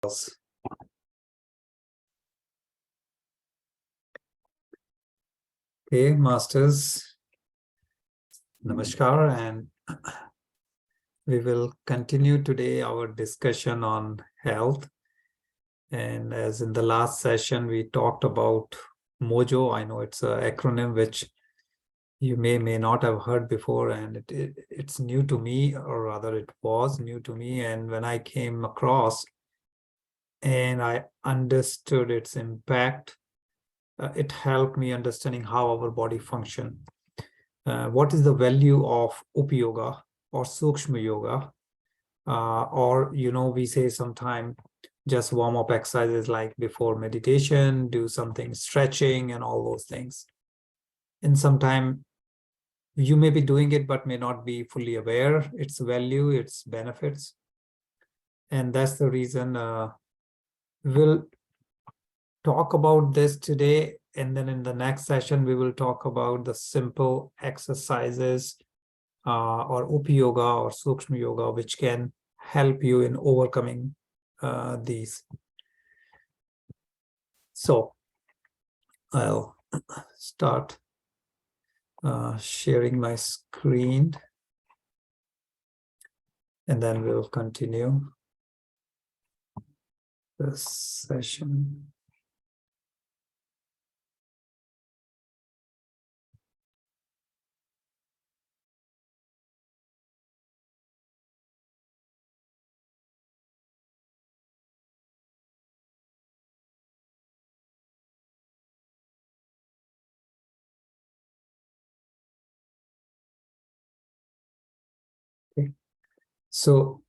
Okay, masters, namaskar, and we will continue today our discussion on health. And as in the last session, we talked about Mojo. I know it's an acronym which you may not have heard before, and it's new to me, or rather it was new to me. And when I came across and I understood its impact, it helped me understanding how our body function. What is the value of Up Yoga or Sukshma Yoga? Or, we say sometime just warm up exercises like before meditation, do something stretching and all those things. And sometime you may be doing it, but may not be fully aware its value, its benefits. And that's the reason we'll talk about this today. And then in the next session, we will talk about the simple exercises or Up Yoga or Sukshma Yoga, which can help you in overcoming these. So I'll start sharing my screen, and then we'll continue this session. Okay. So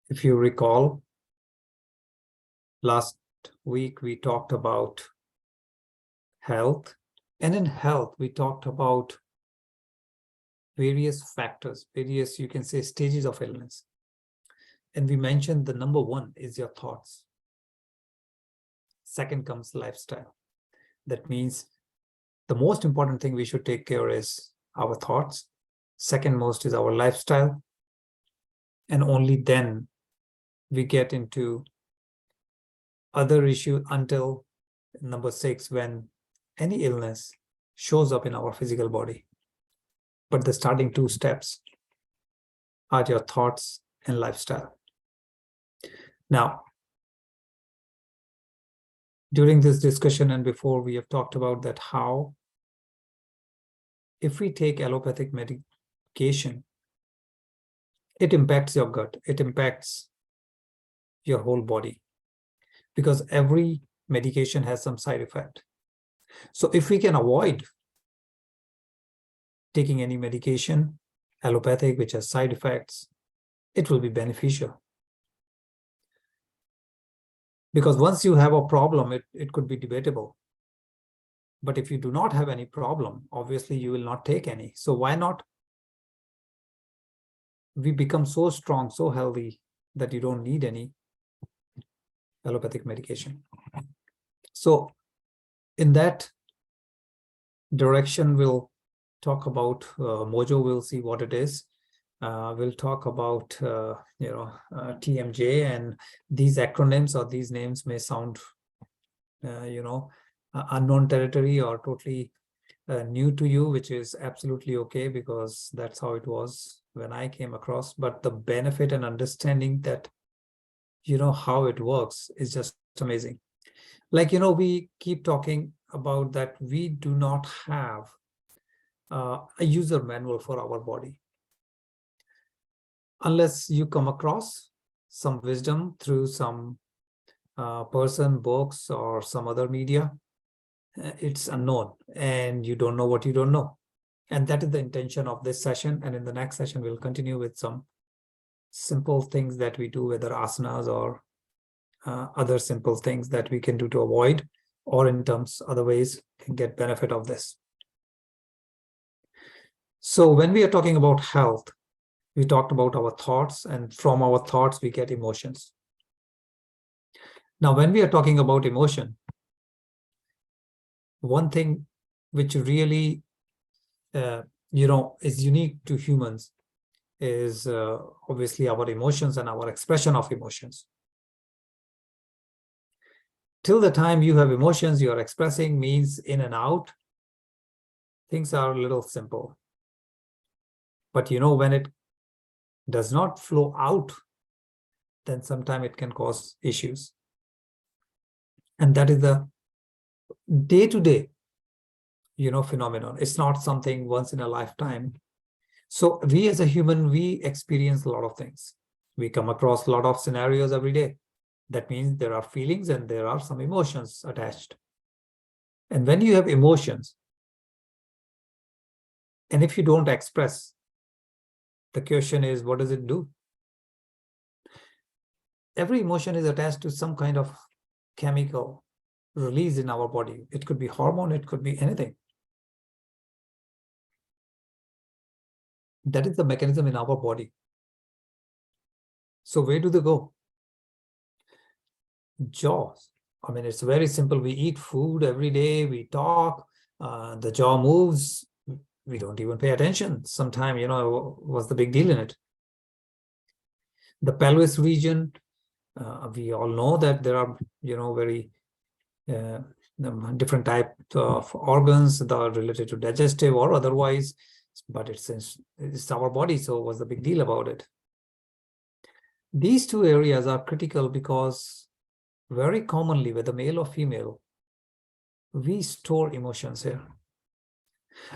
if you recall, last week we talked about health, and in health we talked about various factors, various, you can say, stages of illness. And we mentioned the number one is your thoughts. Second comes lifestyle. That means the most important thing we should take care is our thoughts. Second most is our lifestyle. And only then we get into other issue until number 6, when any illness shows up in our physical body. But the starting 2 steps are your thoughts and lifestyle. Now, during this discussion and before, we have talked about that how if we take allopathic medication, it impacts your gut, it impacts your whole body, because every medication has some side effect. So if we can avoid taking any medication, allopathic, which has side effects, it will be beneficial. Because once you have a problem, it could be debatable. But if you do not have any problem, obviously you will not take any. So why not? We become so strong, so healthy that you don't need any allopathic medication. So in that direction, we'll talk about Mojo. We'll see what it is. We'll talk about TMJ, and these acronyms or these names may sound unknown territory or totally new to you, which is absolutely okay, because that's how it was when I came across. But the benefit and understanding that how it works is just amazing. Like, we keep talking about that we do not have a user manual for our body. Unless you come across some wisdom through some person, books, or some other media, it's unknown, and you don't know what you don't know. And that is the intention of this session. And in the next session, we'll continue with some simple things that we do, whether asanas or other simple things that we can do to avoid, or in terms other ways can get benefit of this. So when we are talking about health, we talked about our thoughts, and from our thoughts we get emotions. Now when we are talking about emotion, one thing which really is unique to humans is obviously our emotions and our expression of emotions. Till the time you have emotions, you are expressing means in and out, things are a little simple. But when it does not flow out, then sometimes it can cause issues. And that is the day-to-day, phenomenon. It's not something once in a lifetime. So we as a human, we experience a lot of things. We come across a lot of scenarios every day. That means there are feelings and there are some emotions attached. And when you have emotions, and if you don't express, the question is, what does it do? Every emotion is attached to some kind of chemical release in our body. It could be hormone, it could be anything. That is the mechanism in our body. So where do they go? Jaws. I mean, it's very simple. We eat food every day, we talk, the jaw moves, we don't even pay attention. Sometime, what's the big deal in it? The pelvis region, we all know that there are, very different types of organs that are related to digestive or otherwise, but it's our body, so what's the big deal about it? These two areas are critical because very commonly, whether male or female, we store emotions here.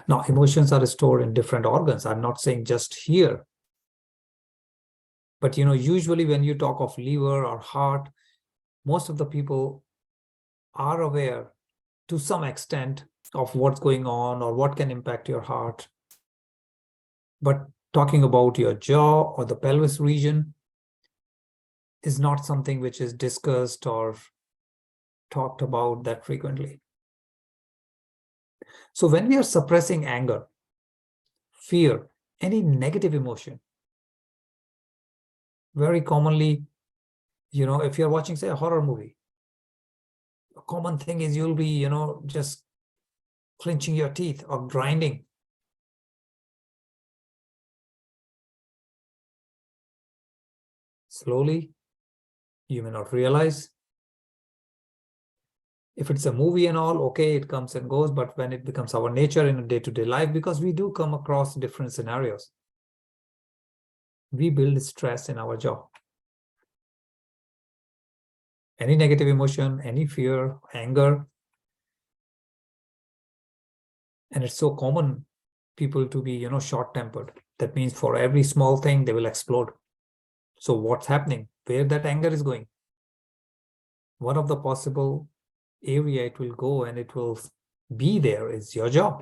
Now, emotions are stored in different organs. I'm not saying just here. But, usually when you talk of liver or heart, most of the people are aware to some extent of what's going on or what can impact your heart. But talking about your jaw or the pelvis region is not something which is discussed or talked about that frequently. So when we are suppressing anger, fear, any negative emotion, very commonly, if you're watching, say, a horror movie, a common thing is you'll be, just clenching your teeth or grinding. Slowly, you may not realize. If it's a movie and all, okay, it comes and goes, but when it becomes our nature in a day-to-day life, because we do come across different scenarios, we build stress in our jaw. Any negative emotion, any fear, anger, and it's so common people to be, short-tempered. That means for every small thing, they will explode. So what's happening? Where that anger is going? One of the possible area it will go and it will be there is your jaw.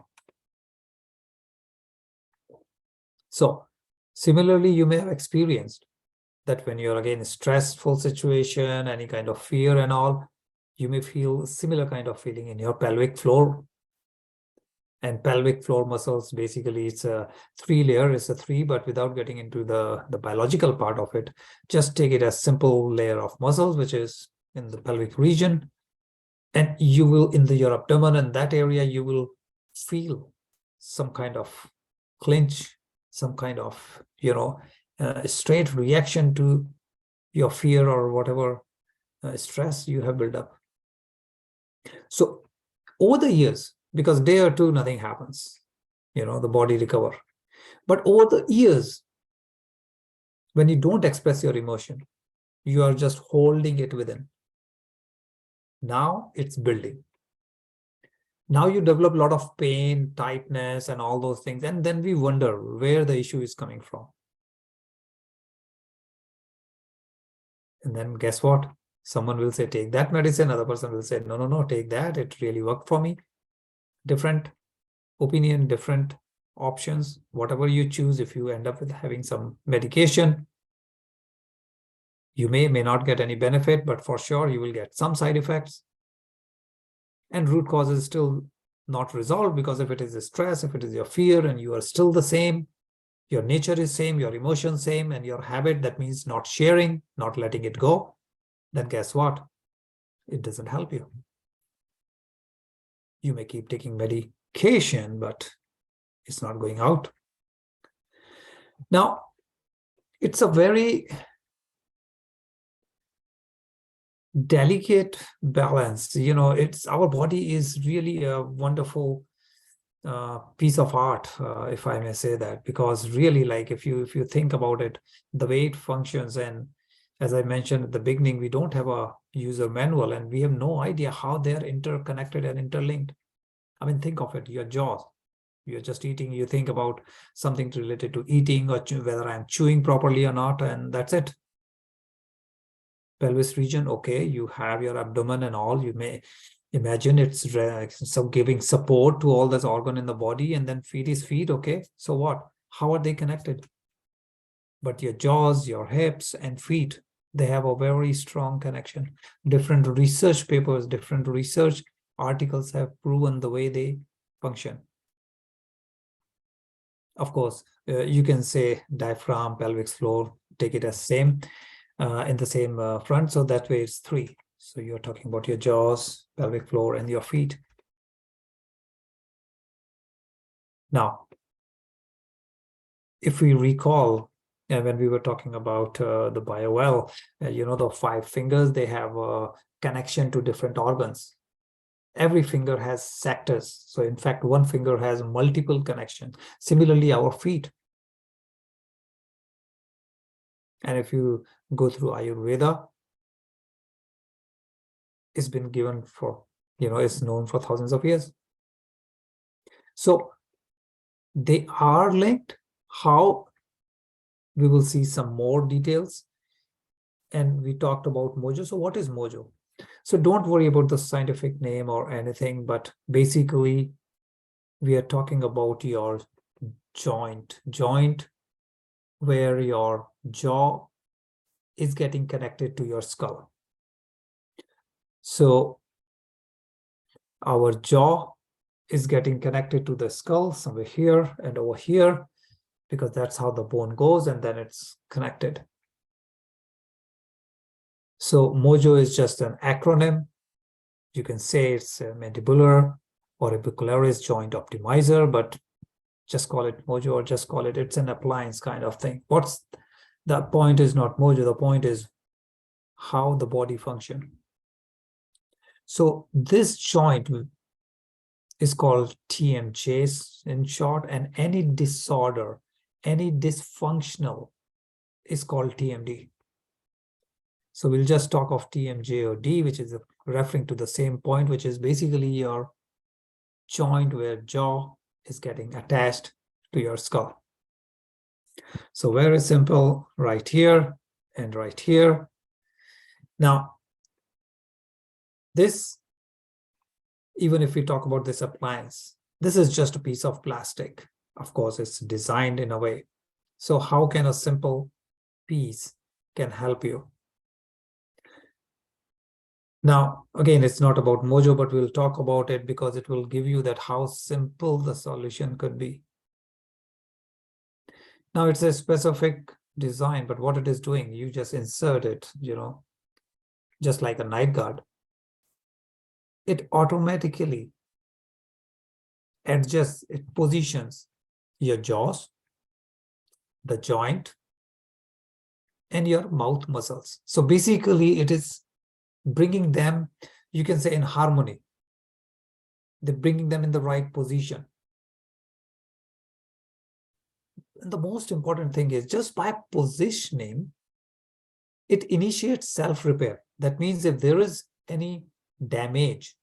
So similarly, you may have experienced that when you're again in a stressful situation, any kind of fear and all, you may feel similar kind of feeling in your pelvic floor. And pelvic floor muscles, basically, it's a three-layer. It's a three, but without getting into the biological part of it, just take it as simple layer of muscles, which is in the pelvic region. And you will, in your abdomen and that area, you will feel some kind of clinch, some kind of, straight reaction to your fear or whatever stress you have built up. So over the years, because day or two, nothing happens, the body recover. But over the years, when you don't express your emotion, you are just holding it within. Now it's building. Now you develop a lot of pain, tightness, and all those things. And then we wonder where the issue is coming from. And then guess what? Someone will say, take that medicine. Other person will say, no, take that. It really worked for me. Different opinion, different options, whatever you choose. If you end up with having some medication, you may not get any benefit, but for sure you will get some side effects. And root cause is still not resolved, because if it is a stress, if it is your fear, and you are still the same, your nature is same, your emotions same, and your habit, that means not sharing, not letting it go, then guess what? It doesn't help you. You may keep taking medication, but it's not going out. Now, it's a very delicate balance. It's our body is really a wonderful piece of art, if I may say that, because really, like if you think about it, the way it functions, and as I mentioned at the beginning, we don't have a user manual, and we have no idea how they're interconnected and interlinked. I mean, think of it: your jaws. You're just eating. You think about something related to eating or whether I'm chewing properly or not, and that's it. Pelvis region, okay, you have your abdomen and all. You may imagine it's so giving support to all this organ in the body, and then feet is feet, okay, so what, how are they connected? But your jaws, your hips and feet, they have a very strong connection. Different research papers, different research articles have proven the way they function. Of course, you can say diaphragm, pelvic floor, take it as same in the same front, so that way it's three. So you're talking about your jaws, pelvic floor, and your feet. Now, if we recall, when we were talking about the BioWell, the 5 fingers, they have a connection to different organs. Every finger has sectors. So in fact, one finger has multiple connections. Similarly, our feet. And if you go through Ayurveda, it's been given for, it's known for thousands of years. So they are linked. How? We will see some more details. And we talked about mojo. So what is mojo? So don't worry about the scientific name or anything, but basically we are talking about your joint where your jaw is getting connected to your skull. So our jaw is getting connected to the skull somewhere here and over here, because that's how the bone goes, and then it's connected. So mojo is just an acronym. You can say it's a mandibular or orbicularis joint optimizer, but just call it mojo, or just call it, it's an appliance kind of thing. What's the point is not mojo, the point is how the body functions. So this joint is called TMJ in short, and any disorder, any dysfunctional is called TMD. So we'll just talk of TMJ or D, which is referring to the same point, which is basically your joint where jaw is getting attached to your skull. So very simple, right here and right here. Now, this, even if we talk about this appliance, this is just a piece of plastic. Of course, it's designed in a way. So how can a simple piece can help you? Now, again, it's not about mojo, but we'll talk about it because it will give you that how simple the solution could be. Now, it's a specific design, but what it is doing, you just insert it, just like a night guard. It automatically adjusts, it positions your jaws, the joint, and your mouth muscles. So basically, it is bringing them, you can say, in harmony. They're bringing them in the right position. And the most important thing is, just by positioning, it initiates self-repair. That means if there is any damage,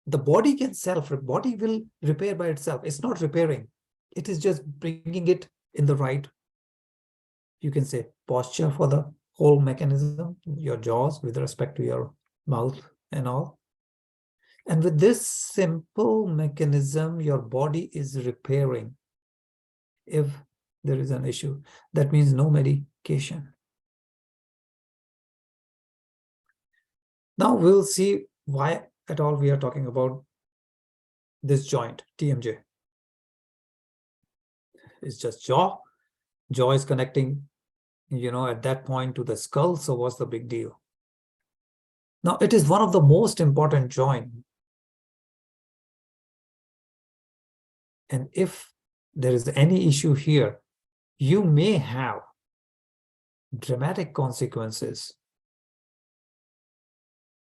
the body will repair by itself. It's not repairing. It is just bringing it in the right, you can say, posture for the whole mechanism, your jaws with respect to your mouth and all. And with this simple mechanism, your body is repairing if there is an issue. That means no medication. Now we'll see why at all we are talking about this joint, TMJ. It's just jaw. Jaw is connecting, at that point to the skull. So what's the big deal? Now, it is one of the most important joints. And if there is any issue here, you may have dramatic consequences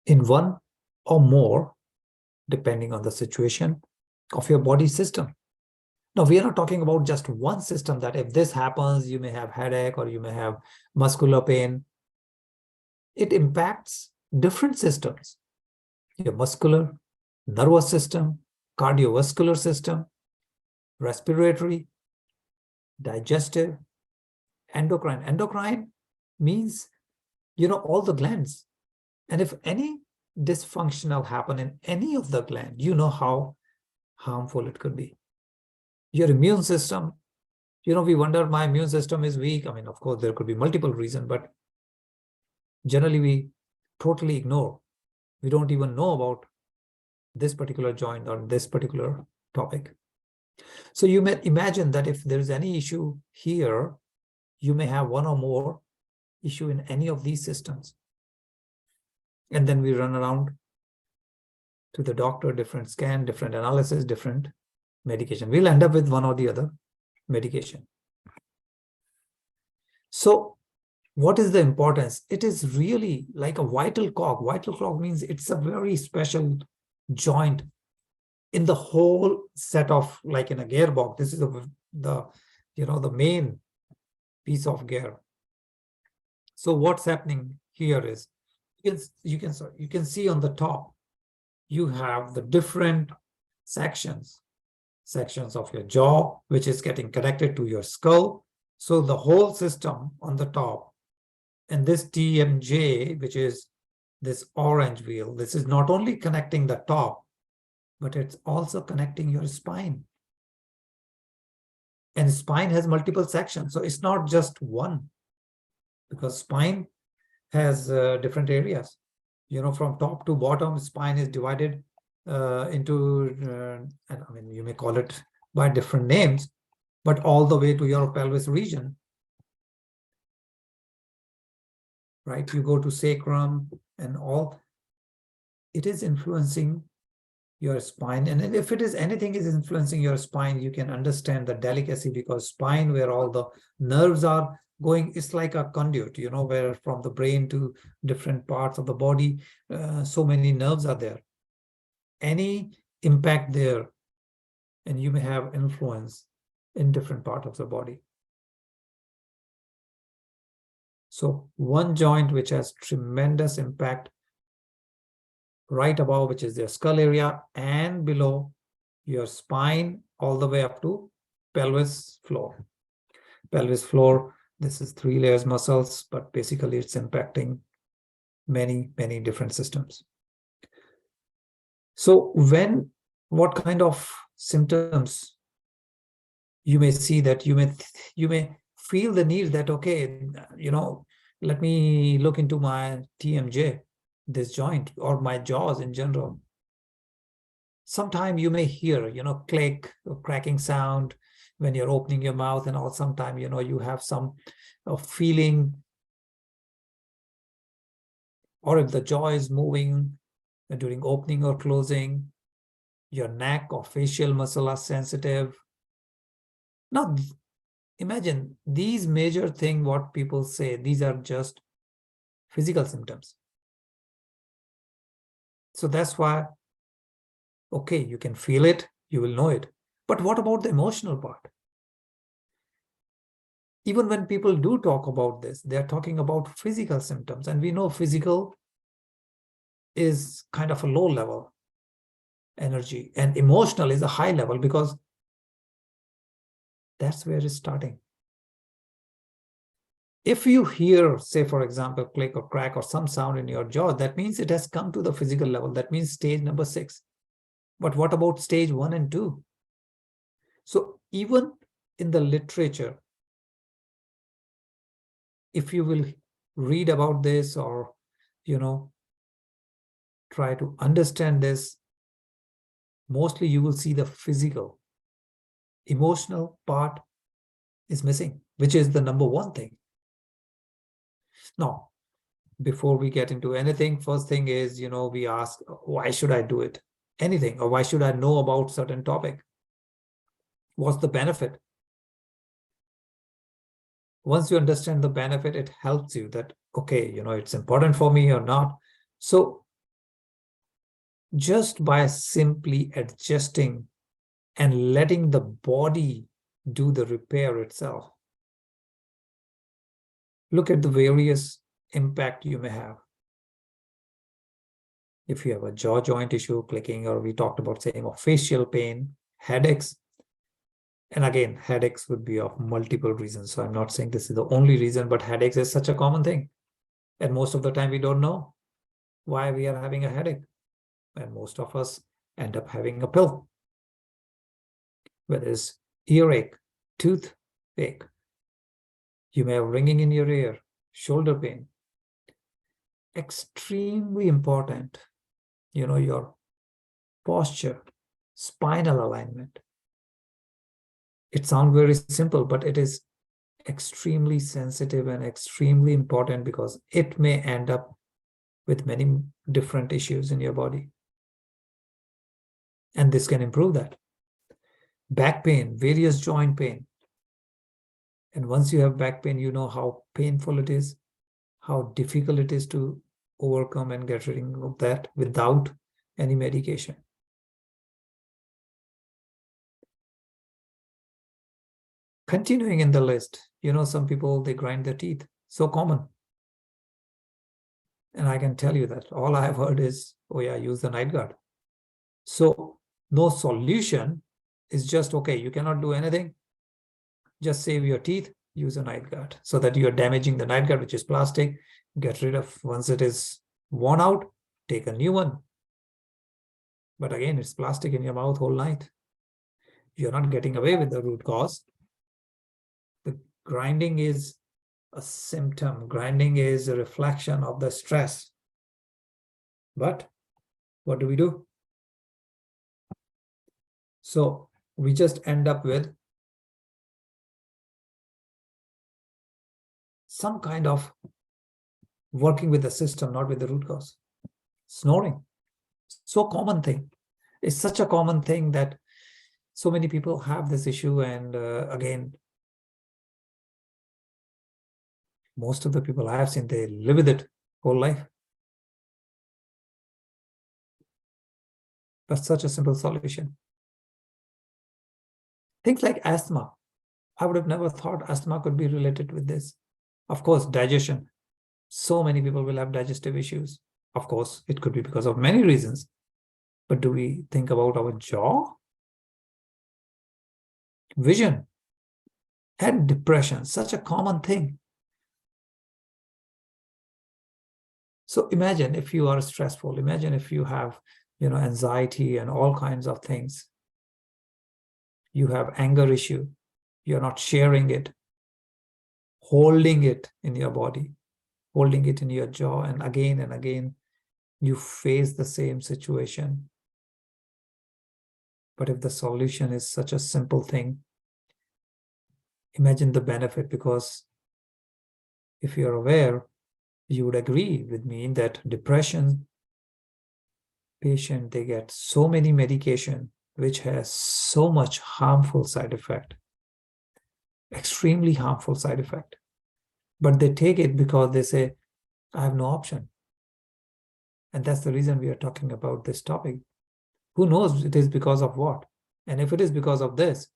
in one or more, depending on the situation of your body system. Now, we are not talking about just one system that if this happens, you may have headache or you may have muscular pain. It impacts different systems, your muscular, nervous system, cardiovascular system, respiratory, digestive, endocrine. Endocrine means, all the glands. And if any dysfunctional happen in any of the gland, you know how harmful it could be. Your immune system, we wonder my immune system is weak. I mean, of course, there could be multiple reasons, but generally we totally ignore. We don't even know about this particular joint or this particular topic. So you may imagine that if there's any issue here, you may have one or more issue in any of these systems. And then we run around to the doctor, different scan, different analysis, different medication. We'll end up with one or the other medication. So what is the importance? It is really like a vital cog. Vital cog means it's a very special joint in the whole set of, like in a gearbox. This is the main piece of gear. So what's happening here is you can see on the top, you have the different sections of your jaw, which is getting connected to your skull. So the whole system on the top, and this TMJ, which is this orange wheel, this is not only connecting the top, but it's also connecting your spine. And spine has multiple sections, so it's not just one, because spine has different areas. From top to bottom, spine is divided into, I mean, you may call it by different names, but all the way to your pelvis region, right? You go to sacrum and all. It is influencing your spine. And if it is anything is influencing your spine, you can understand the delicacy, because spine, where all the nerves are going, it's like a conduit, where from the brain to different parts of the body, so many nerves are there. Any impact there, and you may have influence in different parts of the body. So one joint which has tremendous impact right above, which is your skull area, and below your spine, all the way up to pelvis floor. Pelvis floor, this is 3 layers muscles, but basically it's impacting many, many different systems. So what kind of symptoms you may see, that you may feel the need that, okay, let me look into my TMJ, this joint, or my jaws in general. Sometime you may hear, click or cracking sound when you're opening your mouth, and all. Sometime, you have some feeling, or if the jaw is moving during opening or closing, your neck or facial muscle are sensitive. Now, imagine these major things, what people say, these are just physical symptoms. So that's why, okay, you can feel it, you will know it. But what about the emotional part? Even when people do talk about this, they're talking about physical symptoms. And we know physical is kind of a low level energy, and emotional is a high level, because that's where it's starting. If you hear, say, for example, click or crack or some sound in your jaw, that means it has come to the physical level. That means stage number 6. But what about stage 1 and 2? So even in the literature, if you will read about this, or, try to understand this, mostly you will see the physical. Emotional part is missing, which is the number 1 thing. Now, before we get into anything, first thing is, we ask, why should I do it? Anything, or why should I know about certain topic? What's the benefit? Once you understand the benefit, it helps you that, okay, it's important for me or not. So just by simply adjusting and letting the body do the repair itself. Look at the various impact you may have. If you have a jaw joint issue, clicking, or we talked about same of facial pain, headaches. And again, headaches would be of multiple reasons. So I'm not saying this is the only reason, but headaches is such a common thing. And most of the time we don't know why we are having a headache. And most of us end up having a pill. Whether it's earache, toothache, you may have ringing in your ear, shoulder pain. Extremely important, your posture, spinal alignment. It sounds very simple, but it is extremely sensitive and extremely important because it may end up with many different issues in your body. And this can improve that. Back pain, various joint pain. And once you have back pain, you know how painful it is, how difficult it is to overcome and get rid of that without any medication. Continuing in the list, some people, they grind their teeth. So common. And I can tell you that all I have heard is, oh yeah, use the night guard. So no solution is just, okay, you cannot do anything. Just save your teeth, use a night guard so that you're damaging the night guard, which is plastic. Get rid of, once it is worn out, take a new one. But again, it's plastic in your mouth whole night. You're not getting away with the root cause. The grinding is a symptom. Grinding is a reflection of the stress. But what do we do? So we just end up with some kind of working with the system, not with the root cause. Snoring. So common thing. It's such a common thing that so many people have this issue. And again, most of the people I have seen, they live with it whole life. But such a simple solution. Things like asthma. I would have never thought asthma could be related with this. Of course, digestion. So many people will have digestive issues. Of course, it could be because of many reasons. But do we think about our jaw? Vision and depression, such a common thing. So imagine if you are stressful, imagine if you have, anxiety and all kinds of things. You have anger issue, you're not sharing it, holding it in your body, holding it in your jaw, and again, you face the same situation. But if the solution is such a simple thing, imagine the benefit, because if you're aware, you would agree with me that depression patient, they get so many medication which has so much harmful side effect, extremely harmful side effect. But they take it because they say, I have no option. And that's the reason we are talking about this topic. Who knows it is because of what? And if it is because of this,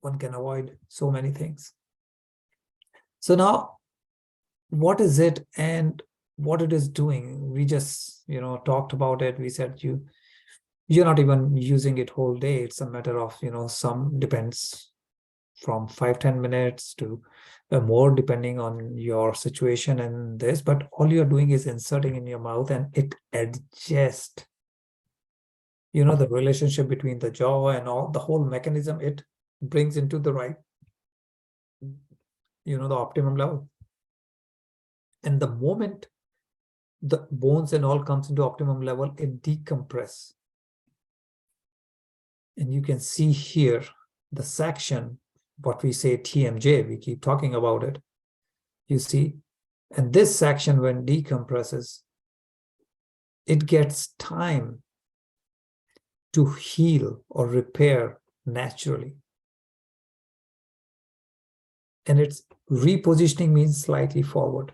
one can avoid so many things. So now, what is it and what it is doing? We just, talked about it. We said you're not even using it whole day. It's a matter of, some depends from 5-10 minutes to more, depending on your situation and this. But all you're doing is inserting in your mouth, and it adjusts, the relationship between the jaw and all the whole mechanism. It brings into the right, the optimum level. And the moment the bones and all comes into optimum level, it decompress. And you can see here the section, what we say TMJ, we keep talking about it. You see, and this section, when decompresses, it gets time to heal or repair naturally. And it's repositioning means slightly forward.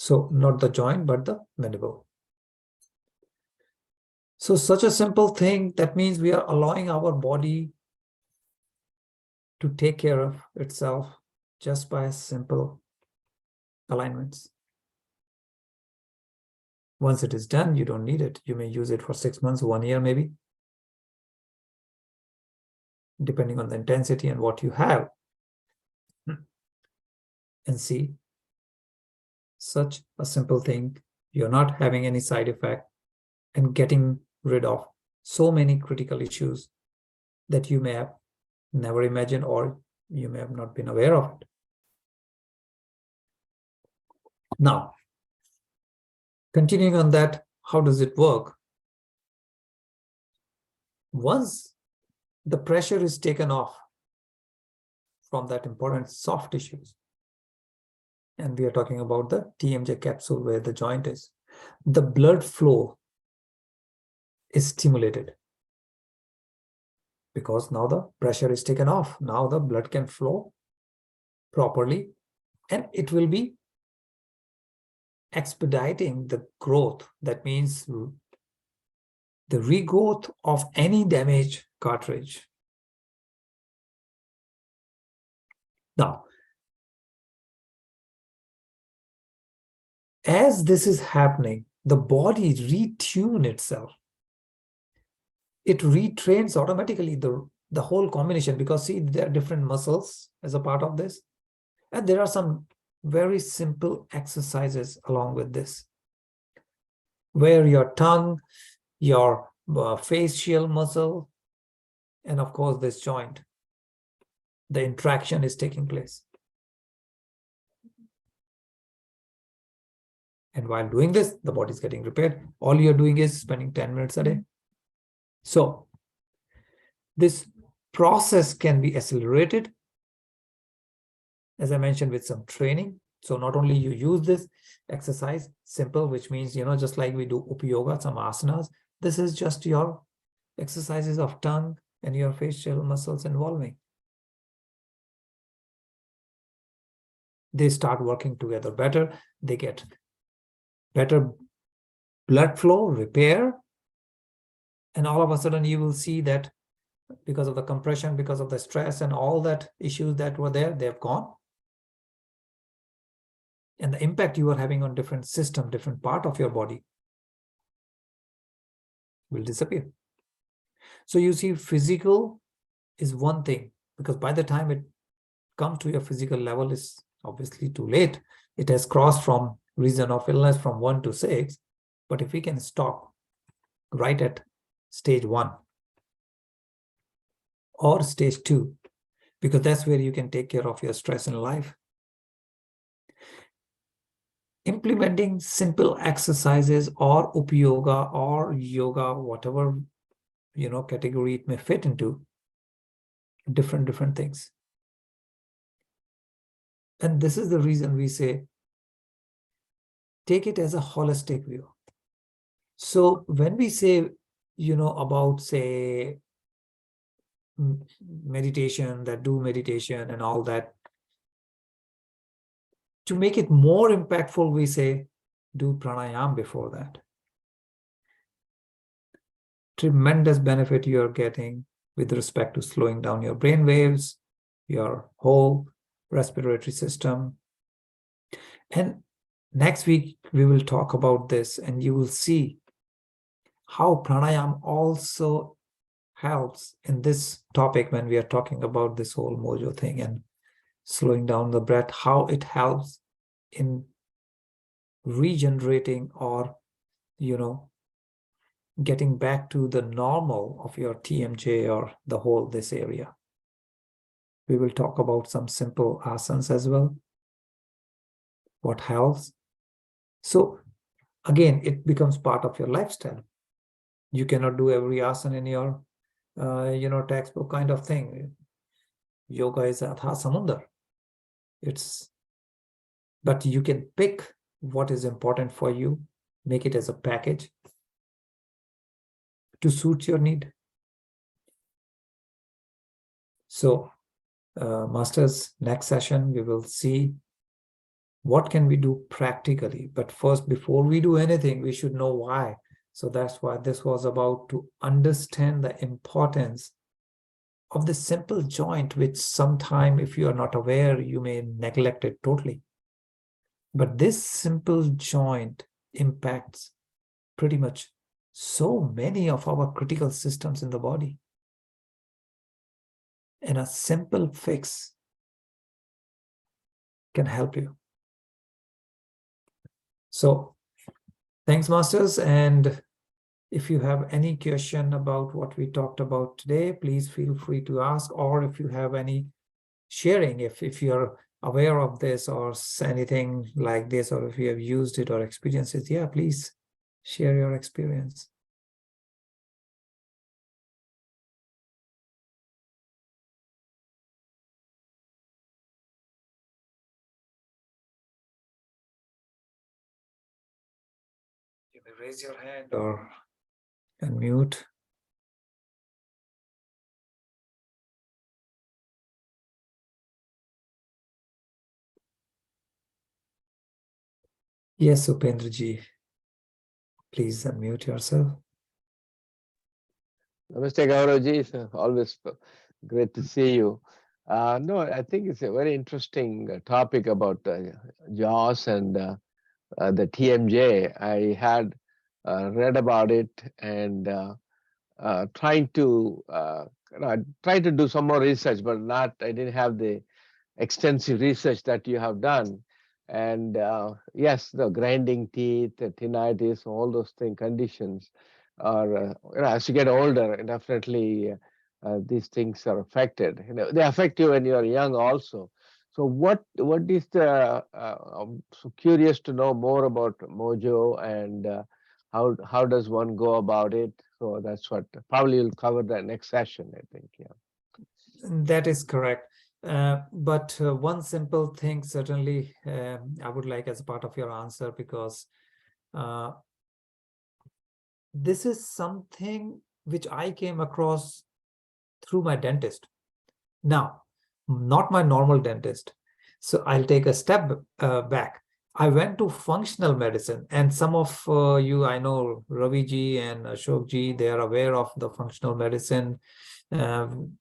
So not the joint, but the mandible. So such a simple thing, that means we are allowing our body to take care of itself just by simple alignments. Once it is done, you don't need it. You may use it for 6 months, 1 year maybe, depending on the intensity and what you have. And see, such a simple thing, you're not having any side effect and getting rid of so many critical issues that you may have never imagined or you may have not been aware of it. Now, continuing on that, how does it work? Once the pressure is taken off from that important soft tissues, and we are talking about the TMJ capsule where the joint is, the blood flow is stimulated because now the pressure is taken off. Now the blood can flow properly and it will be expediting the growth. That means the regrowth of any damaged cartilage. Now, as this is happening, the body retune itself. It retrains automatically the whole combination, because see, there are different muscles as a part of this. And there are some very simple exercises along with this, where your tongue, your facial muscle, and of course this joint, the interaction is taking place. And while doing this, the body is getting repaired. All you're doing is spending 10 minutes a day. So this process can be accelerated, as I mentioned, with some training. So not only you use this exercise, simple, which means, just like we do up yoga, some asanas, this is just your exercises of tongue and your facial muscles involving. They start working together better. They get better blood flow, repair. And all of a sudden you will see that because of the compression, because of the stress and all that issues that were there, they have gone. And the impact you are having on different system, different part of your body will disappear. So you see, physical is one thing, because by the time it comes to your physical level, is obviously too late. It has crossed from reason of illness from 1 to 6. But if we can stop right at stage 1 or stage 2, because that's where you can take care of your stress in life. Implementing simple exercises or up yoga or yoga, whatever category it may fit into, different things. And this is the reason we say take it as a holistic view. So when we say about, say, meditation, that do meditation and all that, to make it more impactful, we say do pranayama before that. Tremendous benefit you are getting with respect to slowing down your brain waves, your whole respiratory system. And next week we will talk about this, and you will see how pranayama also helps in this topic when we are talking about this whole mojo thing and slowing down the breath, how it helps in regenerating or getting back to the normal of your TMJ or the whole this area. We will talk about some simple asanas as well, what helps. So again, it becomes part of your lifestyle. You cannot do every asana in your textbook kind of thing. Yoga is atha samundar. But you can pick what is important for you, make it as a package to suit your need. So, masters, next session, we will see What can we do practically? But first, before we do anything, we should know why. So that's why this was about to understand the importance of this simple joint, which sometime, if you are not aware, you may neglect it totally. But this simple joint impacts pretty much so many of our critical systems in the body. And a simple fix can help you. So thanks, Masters. And if you have any question about what we talked about today, please feel free to ask, or if you have any sharing, if you're aware of this or anything like this, or if you have used it or experienced it, yeah, please share your experience. You may raise your hand or unmute. Yes, Upendraji, please unmute yourself. Namaste, Gauravji. It's always great to see you. No, I think it's a very interesting topic about JAWS and the TMJ. I had read about it and trying to I tried to do some more research, but not. I didn't have the extensive research that you have done. And yes, the grinding teeth, the tinnitus, all those conditions are, as you get older, definitely these things are affected. They affect you when you are young also. So what is the, I'm so curious to know more about Mojo and how does one go about it? So that's what probably you'll cover the next session, I think. Yeah. That is correct. But one simple thing, certainly, I would like as part of your answer, because this is something which I came across through my dentist. Now, not my normal dentist. So I'll take a step back. I went to functional medicine, and some of you, I know Ravi ji and Ashok ji, they are aware of the functional medicine. And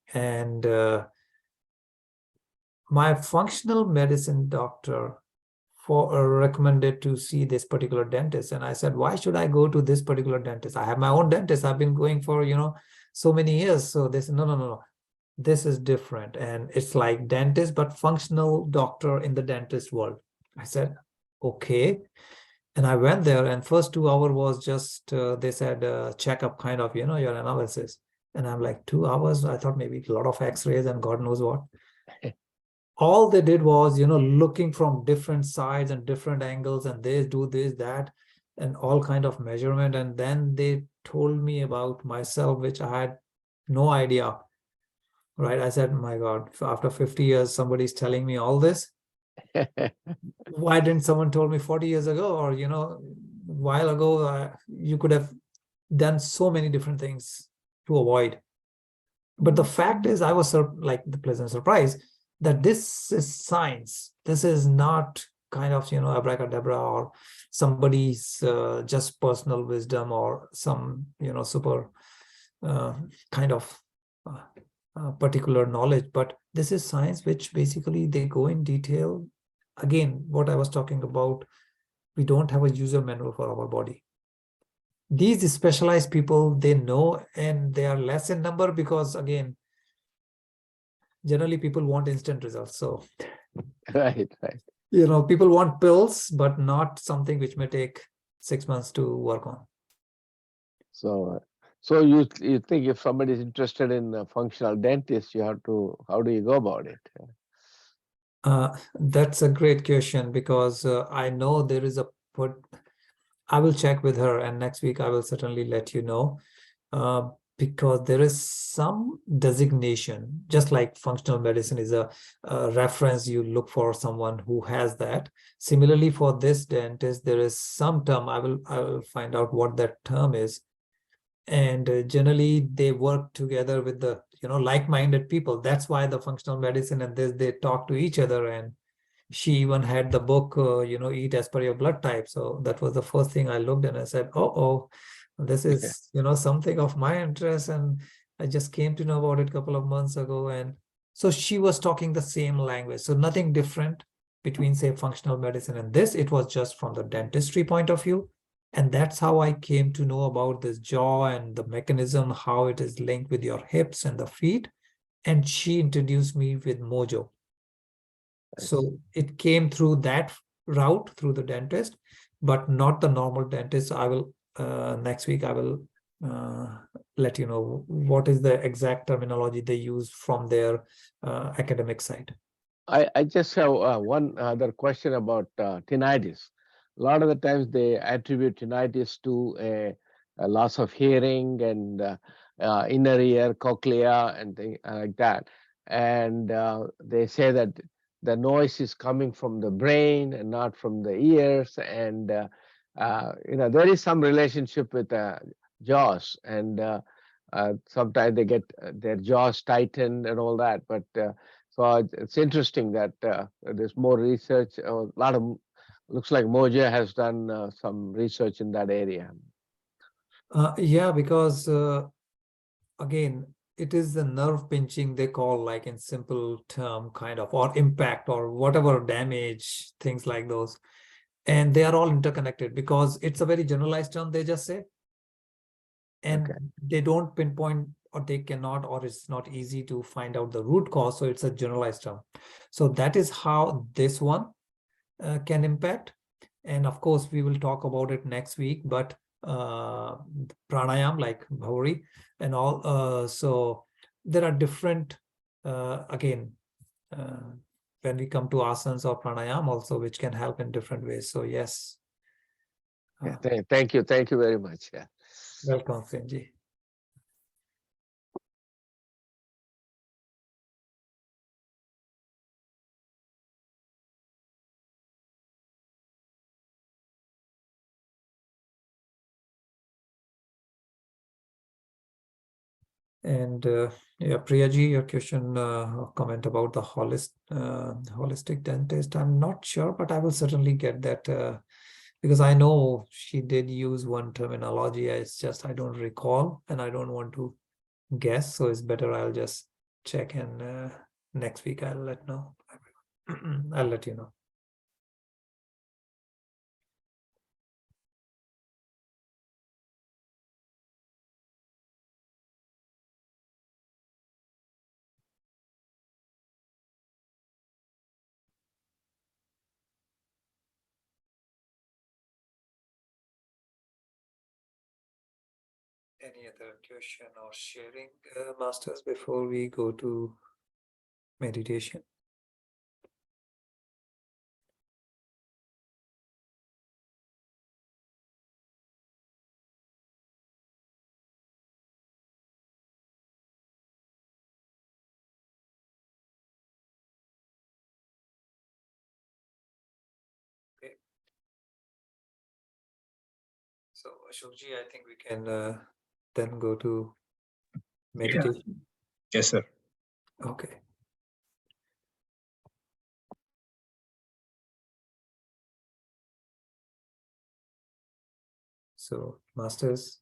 my functional medicine doctor recommended to see this particular dentist. And I said, why should I go to this particular dentist? I have my own dentist. I've been going for, so many years. So they said, no. This is different. And it's like dentist, but functional doctor in the dentist world. I said, okay. And I went there, and first 2 hours was just, they said, checkup kind of, your analysis. And I'm like, 2 hours? I thought maybe a lot of x-rays and God knows what. All they did was, looking from different sides and different angles, and they do this, that, and all kind of measurement. And then they told me about myself, which I had no idea. Right. I said, my God, after 50 years, somebody's telling me all this. Why didn't someone told me 40 years ago, or, a while ago, you could have done so many different things to avoid. But the fact is, I was like the pleasant surprise that this is science. This is not kind of, abracadabra or somebody's just personal wisdom or some, super kind of particular knowledge. But this is science, which basically they go in detail. Again, what I was talking about, we don't have a user manual for our body. These specialized people, they know, and they are less in number because, again, generally people want instant results. So Right. people want pills, but not something which may take 6 months to work on. So you think if somebody is interested in a functional dentist, how do you go about it? That's a great question, because I know there is I will check with her, and next week I will certainly let you know. Because there is some designation, just like functional medicine is a reference, you look for someone who has that. Similarly, for this dentist, there is some term. I will find out what that term is. And generally, they work together with the like-minded people. That's why the functional medicine and this, they talk to each other, and she even had the book, Eat as per your blood type. So that was the first thing I looked and I said, oh, this Yeah. is, something of my interest. And I just came to know about it a couple of months ago. And so she was talking the same language. So nothing different between, say, functional medicine and this. It was just from the dentistry point of view. And that's how I came to know about this jaw and the mechanism, how it is linked with your hips and the feet. And she introduced me with Mojo. Nice. So it came through that route, through the dentist, but not the normal dentist. I will, next week, I will let you know what is the exact terminology they use from their academic side. I just have one other question about tinnitus. A lot of the times they attribute tinnitus to a loss of hearing and inner ear, cochlea, and things like that. And they say that the noise is coming from the brain and not from the ears. And there is some relationship with jaws, and sometimes they get their jaws tightened and all that. But so it's interesting that there's more research. A lot of looks like Moja has done some research in that area. Yeah, because again, it is the nerve pinching they call, like in simple term, kind of, or impact or whatever damage, things like those. And they are all interconnected because it's a very generalized term, they just say, and Okay. they don't pinpoint, or they cannot, or it's not easy to find out the root cause. So it's a generalized term. So that is how this one can impact. And of course, we will talk about it next week, but pranayam, like Bhauri and all. So there are different, again, uh, when we come to asanas or pranayam also, which can help in different ways. So yes, Yeah. Thank you very much. Yeah. welcome, Finji. And yeah, Priyaji, your question, comment about the holistic dentist. I'm not sure, but I will certainly get that because I know she did use one terminology. It's just I don't recall and I don't want to guess. So it's better I'll just check, and next week I'll let know. I'll let you know. Any other question or sharing, masters, before we go to meditation? Okay. So Ashokji, I think we can then go to Yeah. meditation. Yes, sir. Okay. So, masters,